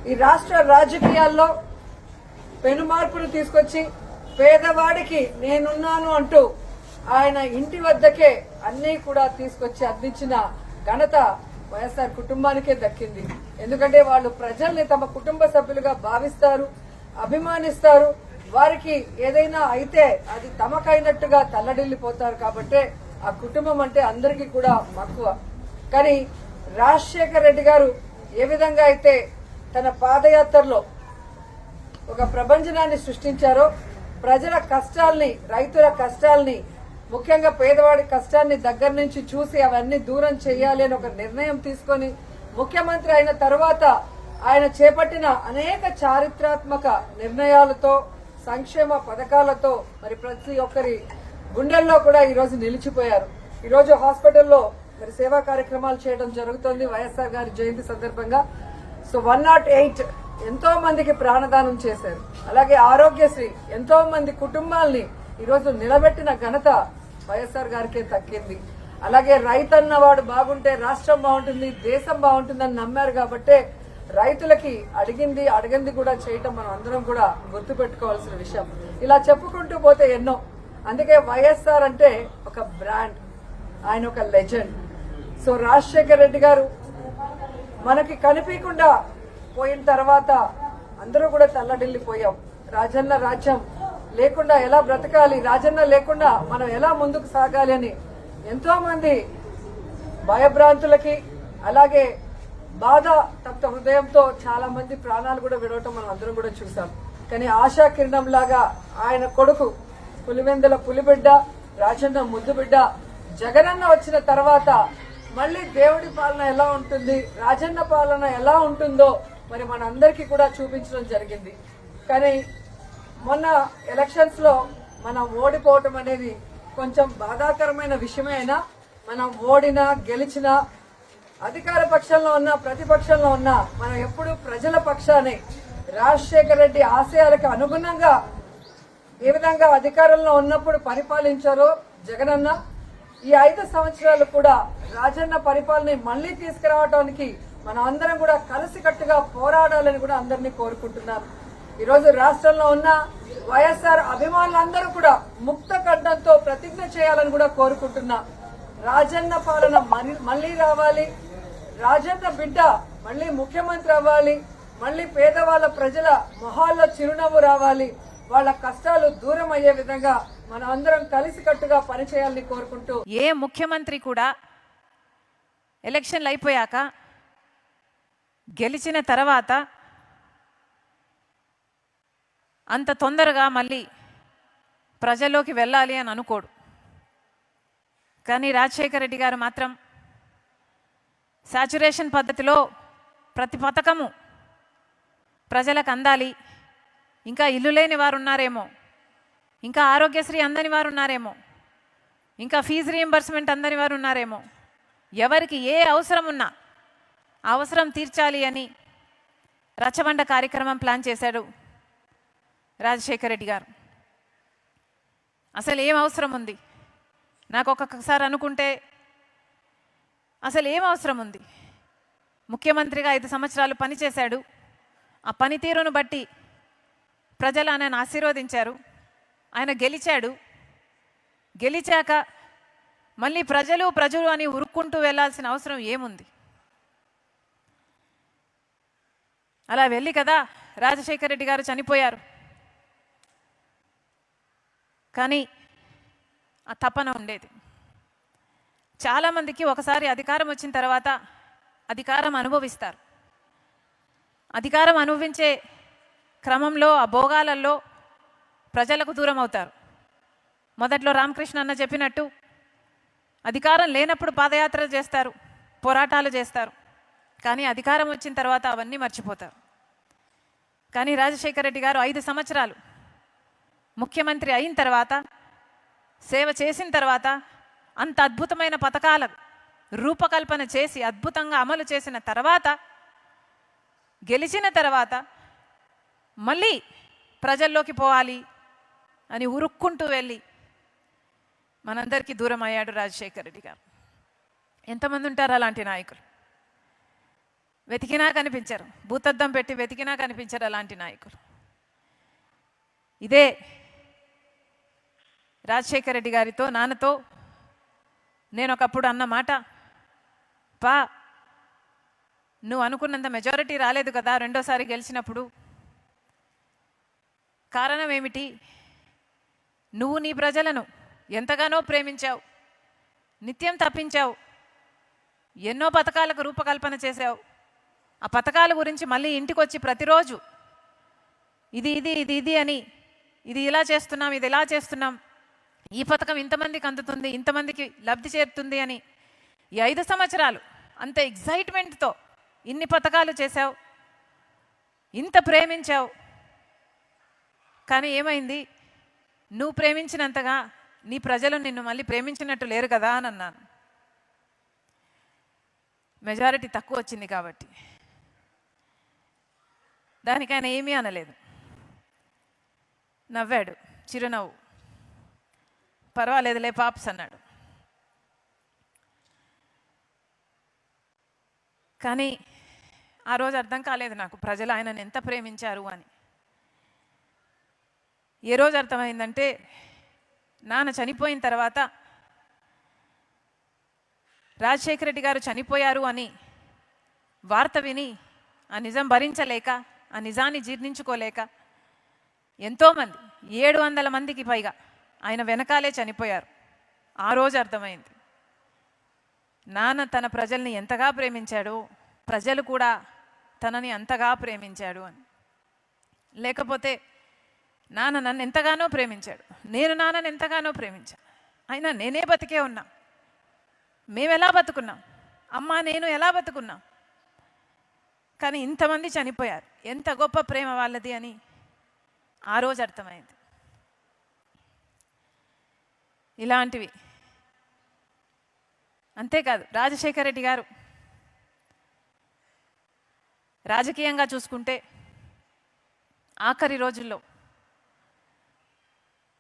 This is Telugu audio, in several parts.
ఈ రాష్ట్ర రాజకీయాల్లో పెను మార్పును తీసుకొచ్చి పేదవాడికి నేనున్నాను అంటూ ఆయన ఇంటి వద్దకే అన్నీ కూడా తీసుకొచ్చి అందించిన ఘనత వైఎస్ఆర్ కుటుంబానికే దక్కింది. ఎందుకంటే వాళ్ళు ప్రజల్ని తమ కుటుంబ సభ్యులుగా భావిస్తారు, అభిమానిస్తారు. వారికి ఏదైనా అయితే అది తమకైనట్టుగా తల్లడిల్లిపోతారు. కాబట్టే ఆ కుటుంబం అంటే అందరికీ కూడా మక్కువ. కానీ రాజశేఖర్ రెడ్డి గారు ఏ విధంగా అయితే తన పాదయాత్రలో ఒక ప్రభంజనాన్ని సృష్టించారో, ప్రజల కష్టాల్ని, రైతుల కష్టాల్ని, ముఖ్యంగా పేదవాడి కష్టాన్ని దగ్గర నుంచి చూసి అవన్నీ దూరం చేయాలి అని ఒక నిర్ణయం తీసుకొని ముఖ్యమంత్రి అయిన తర్వాత ఆయన చేపట్టిన అనేక చారిత్రాత్మక నిర్ణయాలతో, సంక్షేమ పథకాలతో మరి ప్రతి ఒక్కరి గుండెల్లో కూడా ఈరోజు నిలిచిపోయారు. ఈరోజు హాస్పిటల్లో మరి సేవా కార్యక్రమాలు చేయడం జరుగుతుంది వైఎస్ఆర్ గారి జయంతి సందర్భంగా. సో 108 ఎంతో మందికి ప్రాణదానం చేశారు. అలాగే ఆరోగ్యశ్రీ ఎంతో మంది కుటుంబాల్ని ఈరోజు నిలబెట్టిన ఘనత వైఎస్ఆర్ గారికే దక్కింది. అలాగే రైతన్న వాడు బాగుంటే రాష్ట్రం బాగుంటుంది, దేశం బాగుంటుందని నమ్మారు. కాబట్టే రైతులకి అడిగింది కూడా చేయటం మనం అందరం కూడా గుర్తుపెట్టుకోవాల్సిన విషయం. ఇలా చెప్పుకుంటూ పోతే ఎన్నో. అందుకే వైఎస్ఆర్ అంటే ఒక బ్రాండ్, ఆయన ఒక లెజెండ్. సో రాజశేఖర్ రెడ్డి గారు మనకి కనిపించకుండా పోయిన తర్వాత అందరూ కూడా తల్లడిల్లిపోయాం. రాజన్న రాజ్యం లేకుండా ఎలా బ్రతకాలి, రాజన్న లేకుండా మనం ఎలా ముందుకు సాగాలి అని ఎంతో మంది భయభ్రాంతులకి, అలాగే బాధ తప్త హృదయంతో చాలా మంది ప్రాణాలు కూడా విడవటం మనం అందరం కూడా చూసాం. కానీ ఆశా కిరణం లాగా ఆయన కొడుకు పులివెందుల పులిబిడ్డ, రాజన్న ముద్దు బిడ్డ జగనన్న వచ్చిన తర్వాత మళ్ళీ దేవుడి పాలన ఎలా ఉంటుంది, రాజన్న పాలన ఎలా ఉంటుందో మరి మనందరికీ కూడా చూపించడం జరిగింది. కానీ మొన్న ఎలక్షన్స్ లో మనం ఓడిపోవటం అనేది కొంచెం బాధాకరమైన విషయమే. అయినా మనం ఓడినా గెలిచినా, అధికార పక్షంలో ఉన్నా ప్రతిపక్షంలో ఉన్నా మనం ఎప్పుడు ప్రజల పక్షానే, రాజశేఖర రెడ్డి ఆశయాలకు అనుగుణంగా ఏ విధంగా అధికారంలో ఉన్నప్పుడు పరిపాలించారో జగనన్న, ఈ 5 సంవత్సరాలు కూడా రాజన్న పరిపాలన మళ్లీ తీసుకురావడానికి మనం అందరం కూడా కలిసికట్టుగా పోరాడాలని కూడా అందరినీ కోరుకుంటున్నాను. ఈరోజు రాష్ట్రంలో ఉన్న వైఎస్ఆర్ అభిమానులందరూ కూడా ముక్త కంఠంతో ప్రతిజ్ఞ చేయాలని కూడా కోరుకుంటున్నా. రాజన్న పాలన మళ్లీ రావాలి, రాజన్న బిడ్డ మళ్లీ ముఖ్యమంత్రి అవ్వాలి, మళ్లీ పేదవాళ్ళ ప్రజల మొహాల్లో చిరునవ్వు రావాలి, వాళ్ళ కష్టాలు దూరం అయ్యే విధంగా మనం అందరం కలిసికట్టుగా పనిచేయాలని కోరుకుంటూ, ఏ ముఖ్యమంత్రి కూడా ఎలక్షన్లు అయిపోయాక గెలిచిన తర్వాత అంత తొందరగా మళ్ళీ ప్రజల్లోకి వెళ్ళాలి అని అనుకోడు. కానీ రాజశేఖర రెడ్డి గారు మాత్రం సాచురేషన్ పద్ధతిలో ప్రతి పథకము ప్రజలకు అందాలి, ఇంకా ఇల్లు లేని వారు ఉన్నారేమో, ఇంకా ఆరోగ్యశ్రీ అందని వారు ఉన్నారేమో, ఇంకా ఫీజు రీయింబర్స్మెంట్ అందని వారు ఉన్నారేమో, ఎవరికి ఏ అవసరం ఉన్నా అవసరం తీర్చాలి అని రచ్చబండ కార్యక్రమం ప్లాన్ చేశాడు రాజశేఖర రెడ్డి గారు. అసలు ఏం అవసరం ఉంది? నాకు ఒక్కొక్కసారి అనుకుంటే అసలు ఏం అవసరం ఉంది? ముఖ్యమంత్రిగా 5 సంవత్సరాలు పనిచేశాడు. ఆ పనితీరును బట్టి ప్రజలు ఆయనను ఆశీర్వదించారు. ఆయన గెలిచాడు. గెలిచాక మళ్ళీ ప్రజలు అని ఉరుక్కుంటూ వెళ్లాల్సిన అవసరం ఏముంది? అలా వెళ్ళి కదా రాజశేఖర రెడ్డి గారు చనిపోయారు. కానీ ఆ తపన ఉండేది. చాలామందికి ఒకసారి అధికారం వచ్చిన తర్వాత అధికారం అనుభవిస్తారు. అధికారం అనుభవించే క్రమంలో ఆ భోగాలలో ప్రజలకు దూరం అవుతారు. మొదట్లో రామకృష్ణ అన్న చెప్పినట్టు అధికారం లేనప్పుడు పాదయాత్రలు చేస్తారు, పోరాటాలు చేస్తారు. కానీ అధికారం వచ్చిన తర్వాత అవన్నీ మర్చిపోతారు. కానీ రాజశేఖర రెడ్డి గారు 5 సంవత్సరాలు ముఖ్యమంత్రి అయిన తర్వాత, సేవ చేసిన తర్వాత, అంత అద్భుతమైన పథకాల రూపకల్పన చేసి అద్భుతంగా అమలు చేసిన తర్వాత, గెలిచిన తర్వాత మళ్ళీ ప్రజల్లోకి పోవాలి అని ఉరుక్కుంటూ వెళ్ళి మనందరికీ దూరం అయ్యాడు రాజశేఖర రెడ్డి గారు. ఎంతమంది ఉంటారు అలాంటి నాయకులు? వెతికినా కనిపించరు, భూతద్దం పెట్టి వెతికినా కనిపించరు అలాంటి నాయకులు. ఇదే రాజశేఖర రెడ్డి గారితో నాన్నతో నేను ఒకప్పుడు అన్న మాట, పా నువ్వు అనుకున్నంత మెజారిటీ రాలేదు కదా రెండోసారి గెలిచినప్పుడు, కారణం ఏమిటి? నువ్వు నీ ప్రజలను ఎంతగానో ప్రేమించావు, నిత్యం తప్పించావు, ఎన్నో పథకాలకు రూపకల్పన చేశావు. ఆ పథకాల గురించి మళ్ళీ ఇంటికి వచ్చి ప్రతిరోజు ఇది ఇది ఇది ఇది అని, ఇది ఇలా చేస్తున్నాం, ఇది ఇలా చేస్తున్నాం, ఈ పథకం ఇంతమందికి అందుతుంది, ఇంతమందికి లబ్ధి చేరుతుంది అని ఈ 5 సంవత్సరాలు అంత ఎగ్జైట్మెంట్తో ఇన్ని పథకాలు చేశావు, ఇంత ప్రేమించావు. కానీ ఏమైంది? నువ్వు ప్రేమించినంతగా నీ ప్రజలు నిన్ను మళ్ళీ ప్రేమించినట్టు లేరు కదా అని అన్నాను. మెజారిటీ తక్కువ వచ్చింది కాబట్టి దానికి ఆయన ఏమీ అనలేదు, నవ్వాడు, చిరునవ్వు, పర్వాలేదులే పాప్స్ అన్నాడు. కానీ ఆ రోజు అర్థం కాలేదు నాకు ప్రజలు ఆయనను ఎంత ప్రేమించారు అని. ఏ రోజు అర్థమైందంటే నాన్న చనిపోయిన తర్వాత రాజశేఖర రెడ్డి గారు చనిపోయారు అని వార్త విని ఆ నిజం భరించలేక, ఆ నిజాన్ని జీర్ణించుకోలేక ఎంతోమంది 700 మందికి పైగా ఆయన వెనకాలే చనిపోయారు. ఆ రోజు అర్థమైంది నాన్న తన ప్రజల్ని ఎంతగా ప్రేమించాడు, ప్రజలు కూడా తనని అంతగా ప్రేమించాడు అని. లేకపోతే నాన్న నన్ను ఎంతగానో ప్రేమించాడు, నేను నాన్నని ఎంతగానో ప్రేమించాను, అయినా నేనే బతికే ఉన్నా, మేము ఎలా బతుకున్నాం, అమ్మ నేను ఎలా బతుకున్నాం, కానీ ఇంతమంది చనిపోయారు, ఎంత గొప్ప ప్రేమ వాళ్ళది అని ఆ రోజు అర్థమైంది. ఇలాంటివి అంతేకాదు, రాజశేఖర రెడ్డి గారు రాజకీయంగా చూసుకుంటే ఆఖరి రోజుల్లో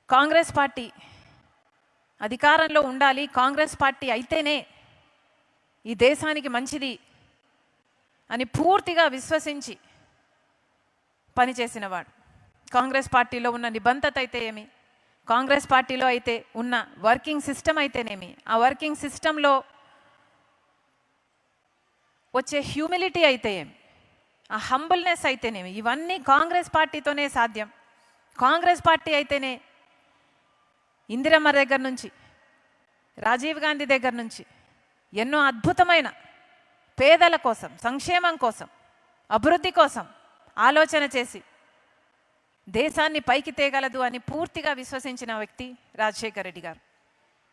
కాంగ్రెస్ పార్టీ అధికారంలో ఉండాలి, కాంగ్రెస్ పార్టీ అయితేనే ఈ దేశానికి మంచిది అని పూర్తిగా విశ్వసించి పనిచేసినవాడు. కాంగ్రెస్ పార్టీలో ఉన్న నిబంధత అయితే ఏమి, కాంగ్రెస్ పార్టీలో అయితే ఉన్న వర్కింగ్ సిస్టమ్ అయితేనేమి, ఆ వర్కింగ్ సిస్టంలో వచ్చే హ్యూమిలిటీ అయితే ఏమి, ఆ హంబుల్నెస్ అయితేనేమి, ఇవన్నీ కాంగ్రెస్ పార్టీతోనే సాధ్యం. కాంగ్రెస్ పార్టీ అయితేనే ఇందిరమ్మ దగ్గర నుంచి, రాజీవ్ గాంధీ దగ్గర నుంచి ఎన్నో అద్భుతమైన పేదల కోసం, సంక్షేమం కోసం, అభివృద్ధి కోసం ఆలోచన చేసి దేశాన్ని పైకి తేగలదు అని పూర్తిగా విశ్వసించిన వ్యక్తి రాజశేఖర రెడ్డి గారు.